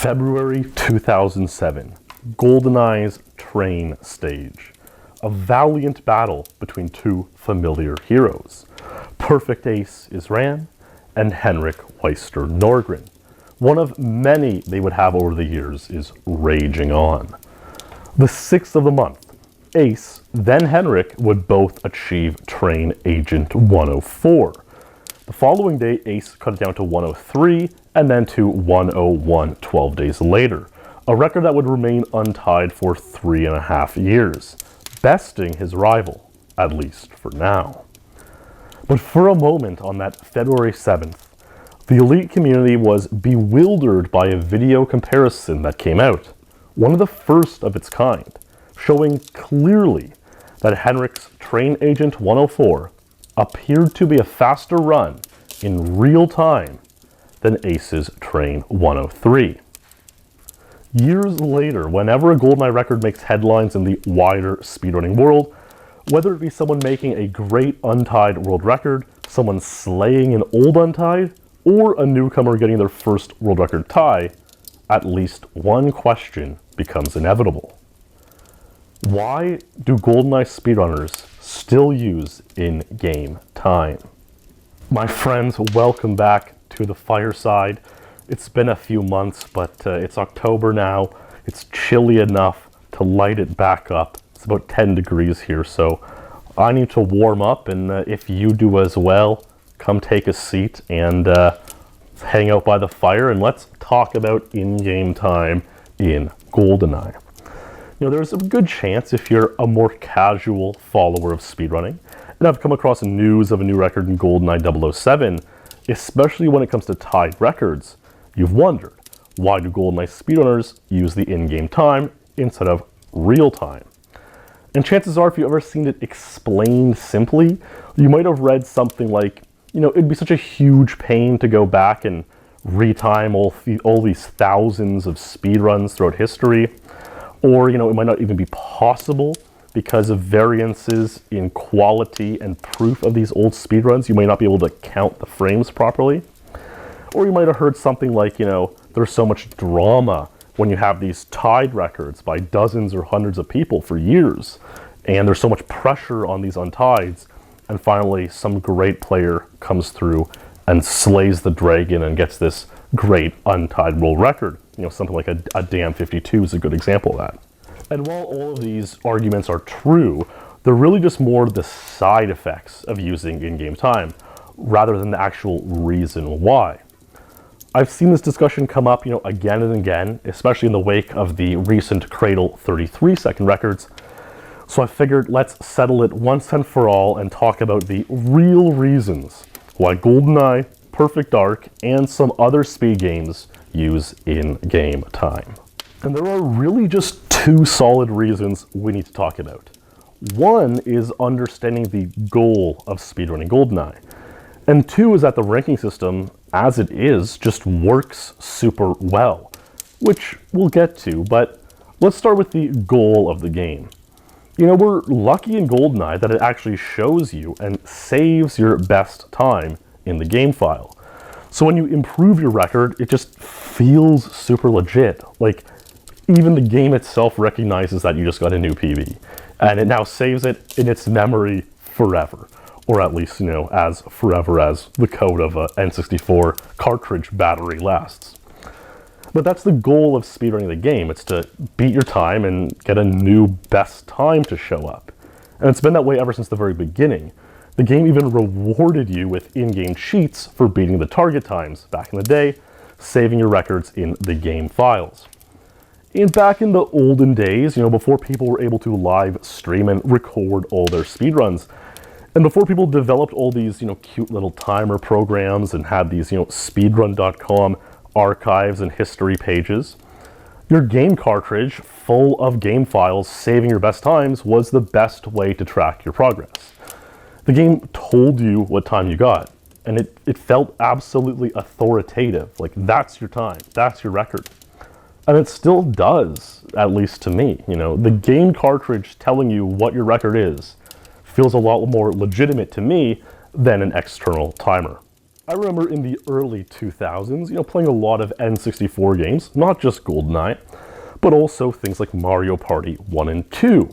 February 2007, GoldenEye's train stage. A valiant battle between two familiar heroes. Perfect Ace is Ran and Henrik Weister Norgren. One of many they would have over the years is raging on. The 6th of the month, Ace, then Henrik, would both achieve Train Agent 104. The following day, Ace cut it down to 103 and then to 101 12 days later, a record that would remain untied for 3.5 years, besting his rival, at least for now. But for a moment on that February 7th, the elite community was bewildered by a video comparison that came out, one of the first of its kind, showing clearly that Henrik's Train Agent 104 appeared to be a faster run in real time than Ace's Train 103. Years later, whenever a GoldenEye record makes headlines in the wider speedrunning world, whether it be someone making a great untied world record, someone slaying an old untied, or a newcomer getting their first world record tie, at least one question becomes inevitable. Why do GoldenEye speedrunners still use in-game time? My friends, welcome back to the Fireside. It's been a few months, but it's October now. It's chilly enough to light it back up. It's about 10 degrees here, so I need to warm up, and if you do as well, come take a seat and hang out by the fire, and let's talk about in-game time in GoldenEye. You know, there's a good chance if you're a more casual follower of speedrunning, and I've come across news of a new record in GoldenEye 007, especially when it comes to tied records, you've wondered, why do GoldenEye speedrunners use the in-game time instead of real time? And chances are, if you've ever seen it explained simply, you might have read something like, you know, it'd be such a huge pain to go back and retime all these thousands of speedruns throughout history. Or, you know, it might not even be possible because of variances in quality and proof of these old speedruns. You may not be able to count the frames properly. Or you might have heard something like, you know, there's so much drama when you have these tied records by dozens or hundreds of people for years. And there's so much pressure on these untieds. And finally, some great player comes through and slays the dragon and gets this great untied world record. You know, something like a Damn 52 is a good example of that. And while all of these arguments are true, they're really just more the side effects of using in-game time, rather than the actual reason why. I've seen this discussion come up, you know, again and again, especially in the wake of the recent Cradle 33-second records. So I figured let's settle it once and for all and talk about the real reasons why GoldenEye, Perfect Dark, and some other speed games use in-game time. And there are really just two solid reasons we need to talk about. One is understanding the goal of speedrunning GoldenEye. And two is that the ranking system, as it is, just works super well, which we'll get to, but let's start with the goal of the game. You know, we're lucky in GoldenEye that it actually shows you and saves your best time in the game file. So when you improve your record, it just feels super legit. Like, even the game itself recognizes that you just got a new PB, and it now saves it in its memory forever. Or at least, you know, as forever as the code of a N64 cartridge battery lasts. But that's the goal of speedrunning the game. It's to beat your time and get a new best time to show up. And it's been that way ever since the very beginning. The game even rewarded you with in-game cheats for beating the target times back in the day, saving your records in the game files. And back in the olden days, you know, before people were able to live stream and record all their speedruns, and before people developed all these, you know, cute little timer programs and had these, you know, speedrun.com archives and history pages, your game cartridge full of game files saving your best times was the best way to track your progress. The game told you what time you got, and it felt absolutely authoritative. Like, that's your time, that's your record. And it still does, at least to me. You know, the game cartridge telling you what your record is feels a lot more legitimate to me than an external timer. I remember in the early 2000s, playing a lot of N64 games, not just GoldenEye, but also things like Mario Party 1 and 2.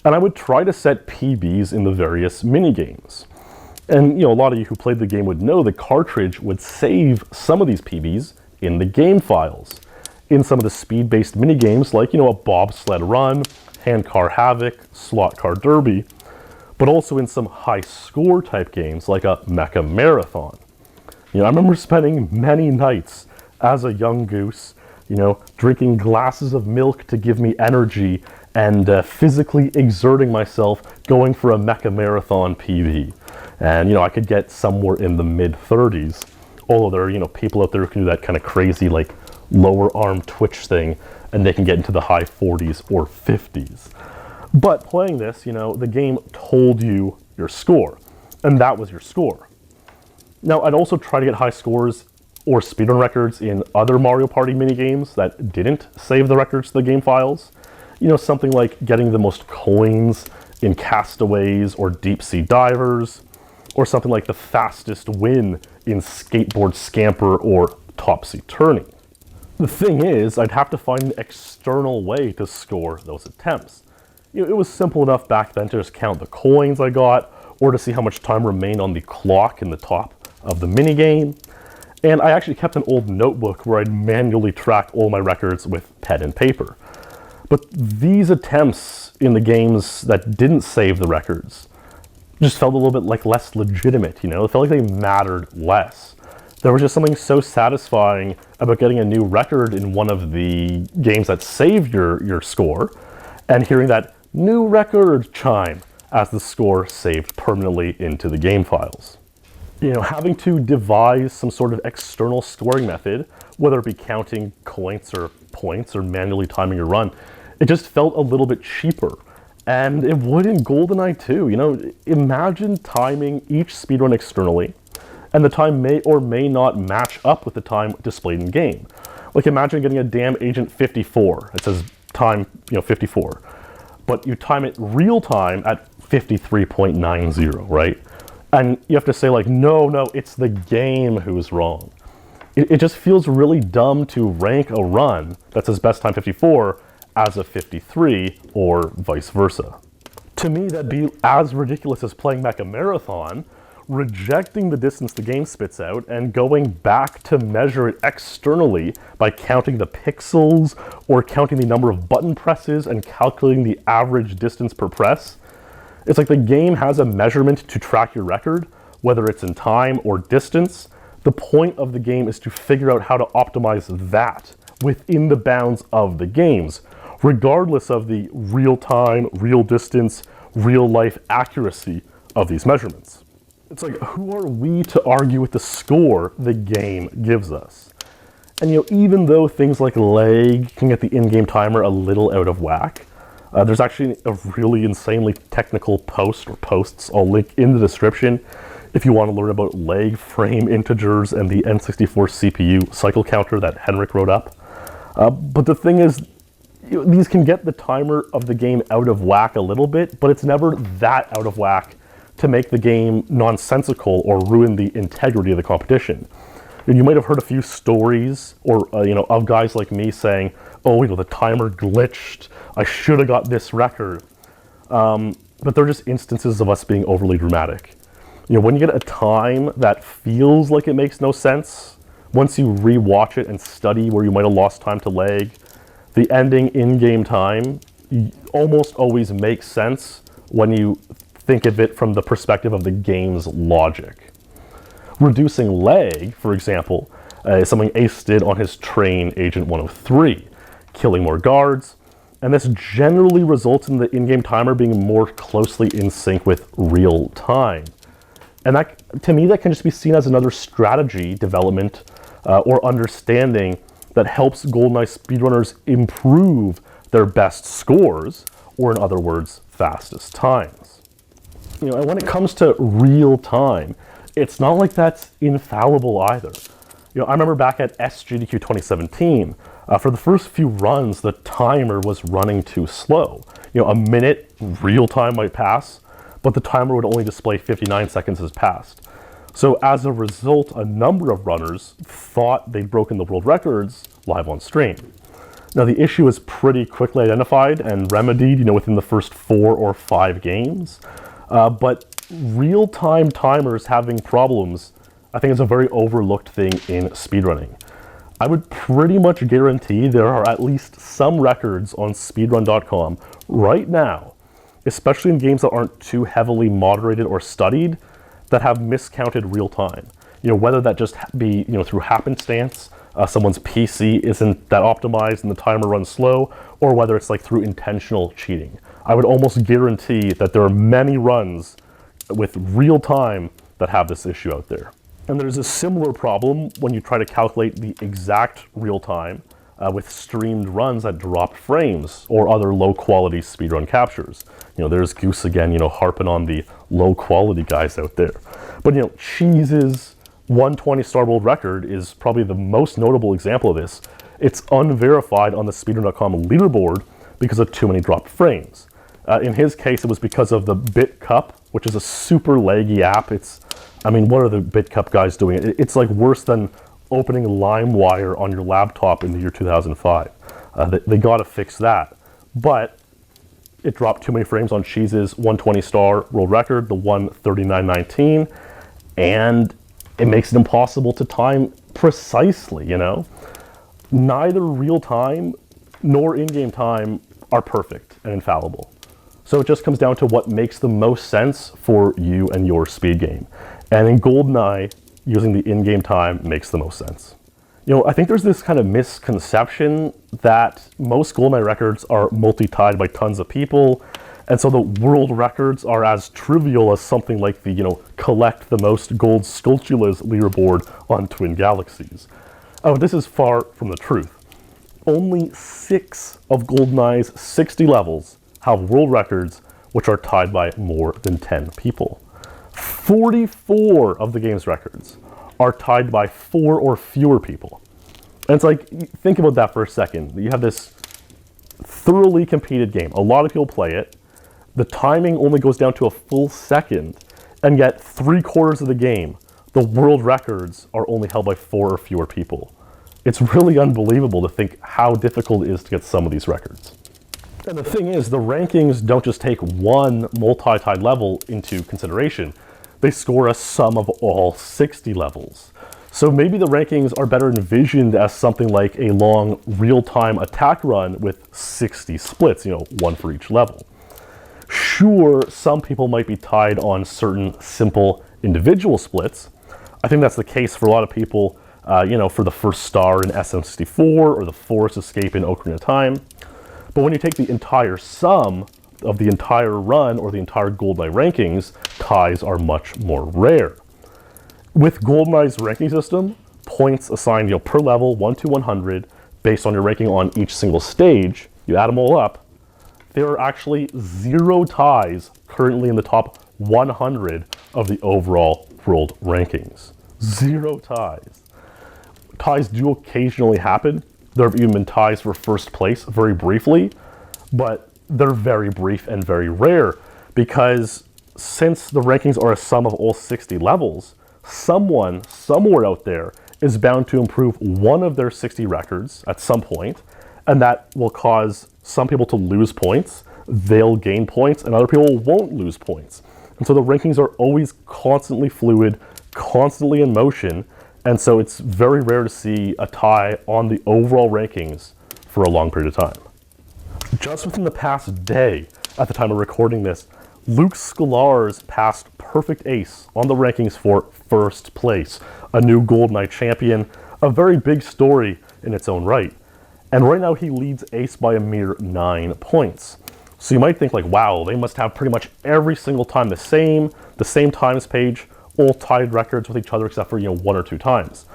And I would try to set PBs in the various mini-games. And, a lot of you who played the game would know the cartridge would save some of these PBs in the game files. In some of the speed-based mini-games like, a bobsled run, hand car havoc, slot car derby, but also in some high-score type games like a mecha marathon. I remember spending many nights as a young goose, drinking glasses of milk to give me energy and physically exerting myself going for a mecha marathon PB. And, I could get somewhere in the mid-30s, although there are, people out there who can do that kind of crazy, like, lower arm twitch thing, and they can get into the high 40s or 50s. But playing this, the game told you your score, and that was your score. Now, I'd also try to get high scores or speedrun records in other Mario Party minigames that didn't save the records to the game files. Something like getting the most coins in Castaways or Deep Sea Divers, or something like the fastest win in Skateboard Scamper or Topsy Turny. The thing is, I'd have to find an external way to score those attempts. It was simple enough back then to just count the coins I got, or to see how much time remained on the clock in the top of the minigame. And I actually kept an old notebook where I'd manually track all my records with pen and paper. But these attempts in the games that didn't save the records just felt a little bit like less legitimate, It felt like they mattered less. There was just something so satisfying about getting a new record in one of the games that saved your score, and hearing that new record chime as the score saved permanently into the game files. Having to devise some sort of external scoring method, whether it be counting coins or points or manually timing your run, it just felt a little bit cheaper. And it would in GoldenEye too. Imagine timing each speedrun externally, and the time may or may not match up with the time displayed in game. Like, imagine getting a damn Agent 54. It says time, 54. But you time it real time at 53.90, right? And you have to say, like, no, it's the game who's wrong. It just feels really dumb to rank a run that says best time 54 as a 53, or vice versa. To me, that'd be as ridiculous as playing Mecha Marathon, rejecting the distance the game spits out, and going back to measure it externally by counting the pixels, or counting the number of button presses and calculating the average distance per press. It's like the game has a measurement to track your record, whether it's in time or distance. The point of the game is to figure out how to optimize that within the bounds of the games, regardless of the real time, real distance, real life accuracy of these measurements. It's like, who are we to argue with the score the game gives us? And even though things like lag can get the in-game timer a little out of whack, there's actually a really insanely technical posts I'll link in the description if you want to learn about lag frame integers and the N64 CPU cycle counter that Henrik wrote up. But the thing is, these can get the timer of the game out of whack a little bit, but it's never that out of whack to make the game nonsensical or ruin the integrity of the competition. And you might have heard a few stories of guys like me saying, oh, the timer glitched, I should have got this record. But they're just instances of us being overly dramatic. When you get a time that feels like it makes no sense, once you re-watch it and study where you might have lost time to lag, the ending in-game time almost always makes sense when you think of it from the perspective of the game's logic. Reducing lag, for example, is something Ace did on his train Agent 103, killing more guards, and this generally results in the in-game timer being more closely in sync with real time. And that, to me, that can just be seen as another strategy development or understanding that helps GoldenEye speedrunners improve their best scores, or in other words, fastest times. And when it comes to real time, it's not like that's infallible either. I remember back at SGDQ 2017, for the first few runs, the timer was running too slow. A minute real time might pass, but the timer would only display 59 seconds has passed. So as a result, a number of runners thought they'd broken the world records live on stream. Now the issue is pretty quickly identified and remedied, within the first 4 or 5 games. But real-time timers having problems, I think, is a very overlooked thing in speedrunning. I would pretty much guarantee there are at least some records on speedrun.com right now, especially in games that aren't too heavily moderated or studied, that have miscounted real time. Whether that just be, through happenstance, someone's PC isn't that optimized and the timer runs slow, or whether it's like through intentional cheating. I would almost guarantee that there are many runs with real time that have this issue out there. And there's a similar problem when you try to calculate the exact real time with streamed runs that drop frames or other low quality speedrun captures. There's Goose again, harping on the low quality guys out there. But Cheese's 120-star world record is probably the most notable example of this. It's unverified on the speedrun.com leaderboard because of too many dropped frames. In his case, it was because of the BitCup, which is a super laggy app. What are the BitCup guys doing? It's like worse than opening LimeWire on your laptop in the year 2005. They gotta fix that. But it dropped too many frames on Cheese's 120-star world record, the 139.19, and it makes it impossible to time precisely, Neither real time nor in-game time are perfect and infallible. So it just comes down to what makes the most sense for you and your speed game. And in GoldenEye, using the in-game time makes the most sense. I think there's this kind of misconception that most GoldenEye records are multi-tied by tons of people, and so the world records are as trivial as something like the, collect the most gold Sculptulas leaderboard on Twin Galaxies. Oh, this is far from the truth. Only 6 of GoldenEye's 60 levels have world records which are tied by more than 10 people. 44 of the game's records are tied by 4 or fewer people. And it's like, think about that for a second. You have this thoroughly competed game. A lot of people play it. The timing only goes down to a full second, and yet 3/4 of the game, the world records are only held by 4 or fewer people. It's really unbelievable to think how difficult it is to get some of these records. And the thing is, the rankings don't just take one multi-tied level into consideration. They score a sum of all 60 levels. So maybe the rankings are better envisioned as something like a long real-time attack run with 60 splits, one for each level. Sure, some people might be tied on certain simple individual splits. I think that's the case for a lot of people, for the first star in SM64 or the Forest Escape in Ocarina of Time. But when you take the entire sum of the entire run or the entire GoldenEye rankings, ties are much more rare. With GoldenEye's ranking system, points assigned per level 1 to 100 based on your ranking on each single stage, you add them all up, there are actually 0 ties currently in the top 100 of the overall world rankings. 0 ties. Ties do occasionally happen. There have even been ties for first place very briefly, but they're very brief and very rare because since the rankings are a sum of all 60 levels, someone somewhere out there is bound to improve one of their 60 records at some point, and that will cause some people to lose points, they'll gain points, and other people won't lose points. And so the rankings are always constantly fluid, constantly in motion, and so it's very rare to see a tie on the overall rankings for a long period of time. Just within the past day, at the time of recording this, Luke Sklar's passed perfect ace on the rankings for first place, a new GoldenEye champion, a very big story in its own right. And right now he leads ace by a mere 9 points. So you might think like, wow, they must have pretty much every single time the same times page, all tied records with each other except for 1 or 2 times.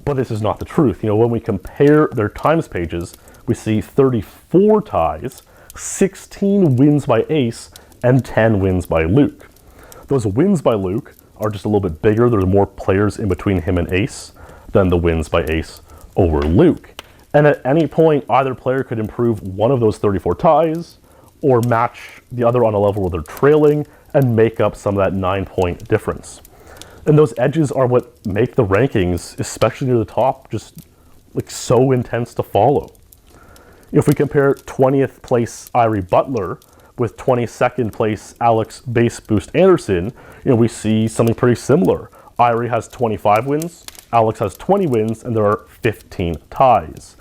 But this is not the truth. When we compare their times pages, we see 34 ties, 16 wins by Ace, and 10 wins by Luke. Those wins by Luke are just a little bit bigger. There are more players in between him and Ace than the wins by Ace over Luke. And at any point, either player could improve one of those 34 ties or match the other on a level where they're trailing and make up some of that 9-point difference. And those edges are what make the rankings, especially near the top, just like so intense to follow. If we compare 20th place Irie Butler with 22nd place Alex Base Boost Anderson, we see something pretty similar. Irie has 25 wins, Alex has 20 wins, and there are 15 ties.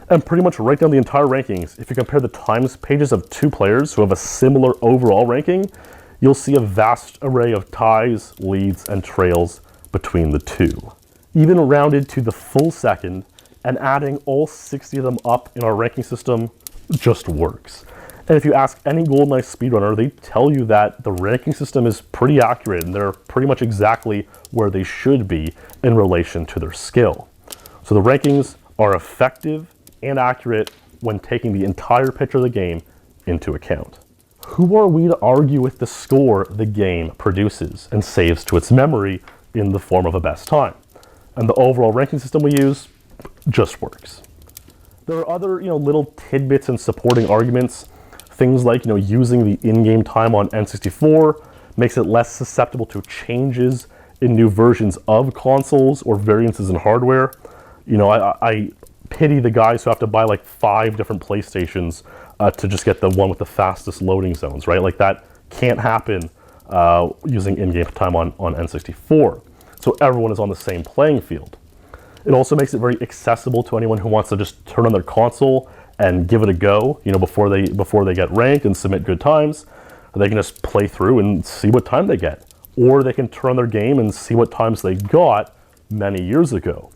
And pretty much right down the entire rankings, if you compare the times pages of two players who have a similar overall ranking, you'll see a vast array of ties, leads, and trails between the two. Even rounded to the full second, and adding all 60 of them up in our ranking system just works. And if you ask any GoldenEye speedrunner, they tell you that the ranking system is pretty accurate and they're pretty much exactly where they should be in relation to their skill. So the rankings are effective and accurate when taking the entire picture of the game into account. Who are we to argue with the score the game produces and saves to its memory in the form of a best time? And the overall ranking system we use just works. There are other, little tidbits and supporting arguments. Things like, using the in-game time on N64 makes it less susceptible to changes in new versions of consoles or variances in hardware. I pity the guys who have to buy like 5 different PlayStations to just get the one with the fastest loading zones, right? Like that can't happen using in-game time on N64. So everyone is on the same playing field. It also makes it very accessible to anyone who wants to just turn on their console and give it a go, before they get ranked and submit good times. They can just play through and see what time they get. Or they can turn on their game and see what times they got many years ago.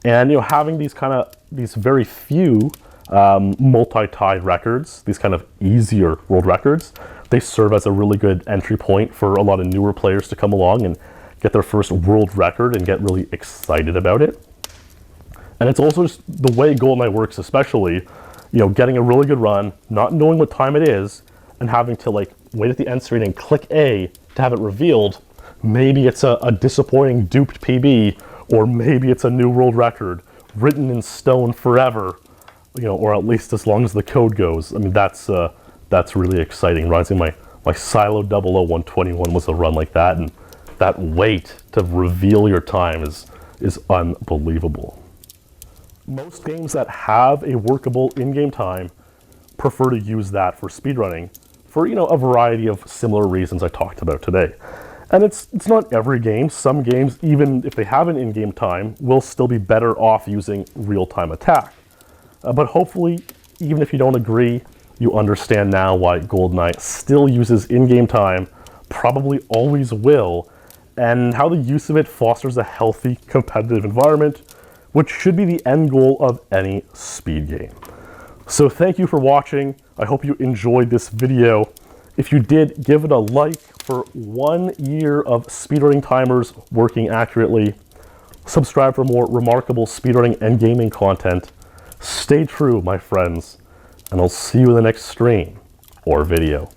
And having these very few multi-tied records, these kind of easier world records, they serve as a really good entry point for a lot of newer players to come along and get their first world record and get really excited about it. And it's also just the way GoldenEye works, especially, getting a really good run, not knowing what time it is, and having to wait at the end screen and click A to have it revealed. Maybe it's a disappointing duped PB, or maybe it's a new world record written in stone forever, or at least as long as the code goes. I mean, that's really exciting. Reminds me my Silo 00121 was a run like that, and that wait to reveal your time is unbelievable. Most games that have a workable in-game time prefer to use that for speedrunning for, a variety of similar reasons I talked about today. And it's not every game. Some games, even if they have an in-game time, will still be better off using real-time attack. But hopefully, even if you don't agree, you understand now why GoldenEye still uses in-game time, probably always will, and how the use of it fosters a healthy, competitive environment, which should be the end goal of any speed game. So thank you for watching. I hope you enjoyed this video. If you did, give it a like for 1 year of speedrunning timers working accurately. Subscribe for more remarkable speedrunning and gaming content. Stay true, my friends, and I'll see you in the next stream or video.